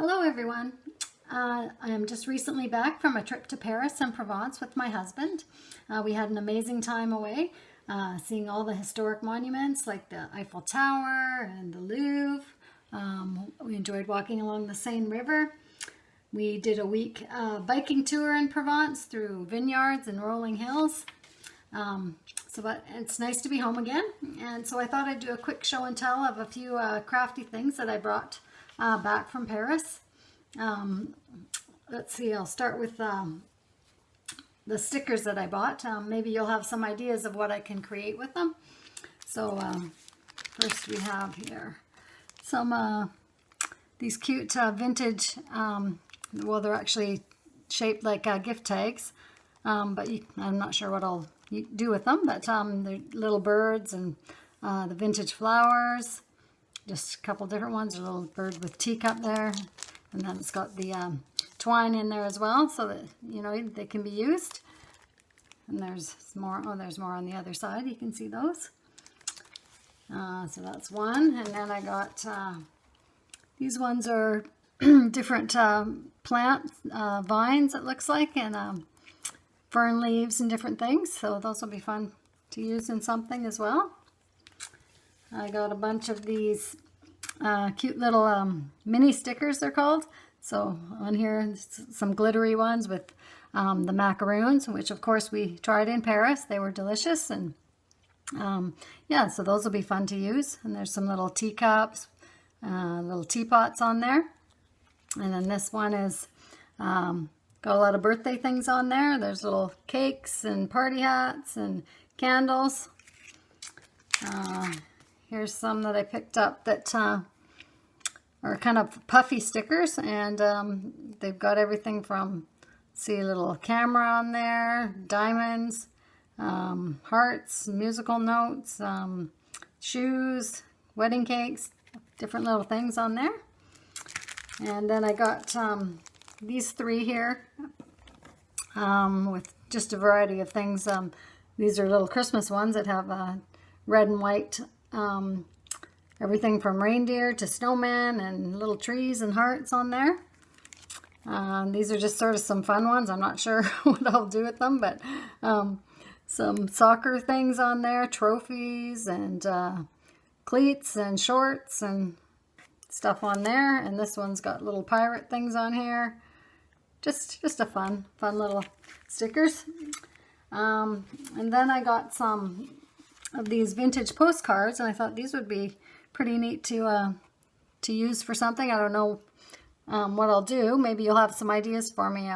Hello everyone. I am just recently back from a trip to Paris and Provence with my husband. We had an amazing time away, seeing all the historic monuments like the Eiffel Tower and the Louvre. We enjoyed walking along the Seine River. We did a week biking tour in Provence through vineyards and rolling hills. But it's nice to be home again, and so I thought I'd do a quick show and tell of a few crafty things that I brought back from Paris. Let's see, I'll start with the stickers that I bought. Maybe you'll have some ideas of what I can create with them. So first we have here some these cute vintage, well, they're actually shaped like gift tags, but I'm not sure what I'll do with them, but they're little birds and the vintage flowers. Just a couple different ones. A little bird with teacup there, and then it's got the twine in there as well, so that they can be used. And there's more. Oh, there's more on the other side. You can see those. So that's one, and then I got these ones are different plant vines. It looks like, and fern leaves and different things. So those will be fun to use in something as well. I got a bunch of these cute little mini stickers, they're called. So on here, some glittery ones with the macaroons, which of course we tried in Paris. They were delicious, and yeah, so those will be fun to use. And there's some little teacups, little teapots on there. And then this one is got a lot of birthday things on there. There's little cakes and party hats and candles. Here's some that I picked up that are kind of puffy stickers, and they've got everything from, see, a little camera on there, diamonds, hearts, musical notes, shoes, wedding cakes, different little things on there. And then I got these three here with just a variety of things. These are little Christmas ones that have red and white, everything from reindeer to snowmen and little trees and hearts on there. These are just sort of some fun ones. I'm not sure what I'll do with them, but some soccer things on there, trophies and cleats and shorts and stuff on there. And this one's got little pirate things on here. Just a fun little stickers. And then I got some of these vintage postcards, and I thought these would be pretty neat to use for something. I don't know what I'll do. Maybe you'll have some ideas for me,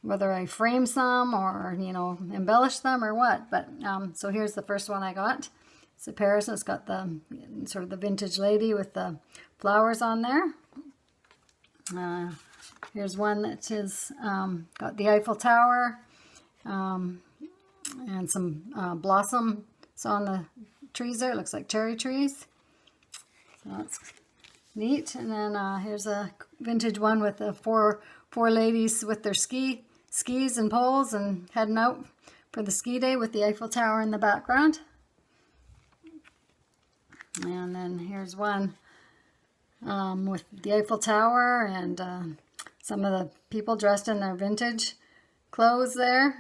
whether I frame some or embellish them or what. But so here's the first one I got. It's a Paris, and it's got the sort of the vintage lady with the flowers on there. Here's one that is got the Eiffel Tower and some blossom. So on the trees there, it looks like cherry trees. So that's neat. And then here's a vintage one with the four ladies with their skis and poles and heading out for the ski day with the Eiffel Tower in the background. And then here's one with the Eiffel Tower and some of the people dressed in their vintage clothes there.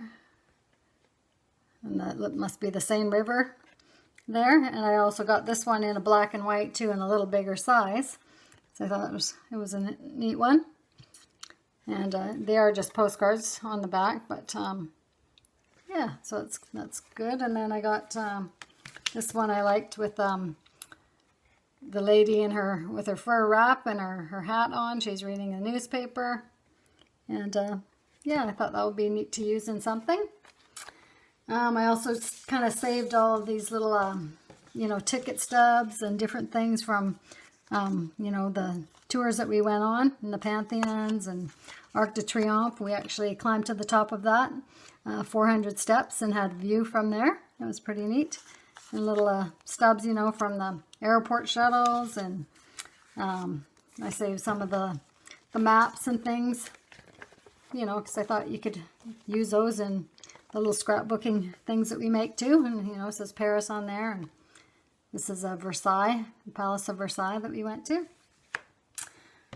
And that must be the Seine River there. And I also got this one in a black and white too, in a little bigger size. So I thought it was a neat one. And they are just postcards on the back, but yeah, so that's good. And then I got this one I liked with the lady with her fur wrap and her hat on. She's reading a newspaper. And yeah, I thought that would be neat to use in something. I also kind of saved all of these little, ticket stubs and different things from, the tours that we went on in the Pantheons and Arc de Triomphe. We actually climbed to the top of that, 400 steps, and had view from there. It was pretty neat. And little stubs, from the airport shuttles, and I saved some of the maps and things, because I thought you could use those in the little scrapbooking things that we make too. And it says Paris on there, and this is Versailles, the Palace of Versailles that we went to.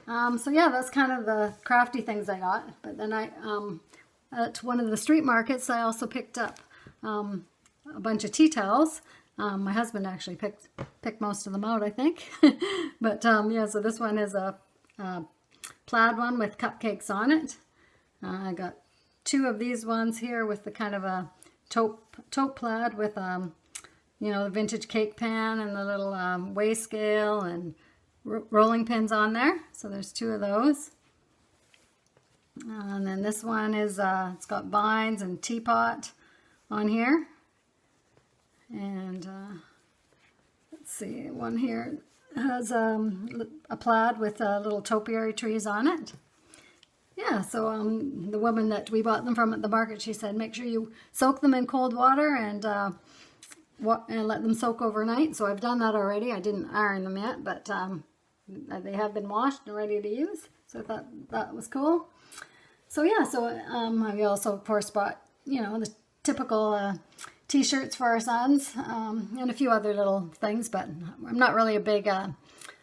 So yeah, that's kind of the crafty things I got. But then at one of the street markets, I also picked up a bunch of tea towels. My husband actually picked most of them out, I think. But yeah, so this one is a plaid one with cupcakes on it. I got 2 of these ones here with the kind of a taupe plaid with you know, the vintage cake pan and the little weigh scale and rolling pins on there. So there's 2 of those. And then this one is, it's got vines and teapot on here. And let's see, one here has a plaid with little topiary trees on it. Yeah, so the woman that we bought them from at the market, she said, make sure you soak them in cold water and let them soak overnight. So I've done that already. I didn't iron them yet, but they have been washed and ready to use. So I thought that was cool. So yeah, so I also, of course, bought, you know, the typical t-shirts for our sons and a few other little things, but I'm not really a big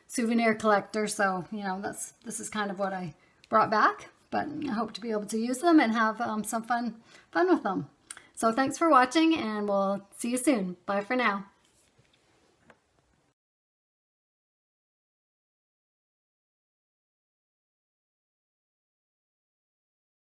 souvenir collector, so, you know, this is kind of what I brought back, but I hope to be able to use them and have some fun with them. So thanks for watching, and we'll see you soon. Bye for now.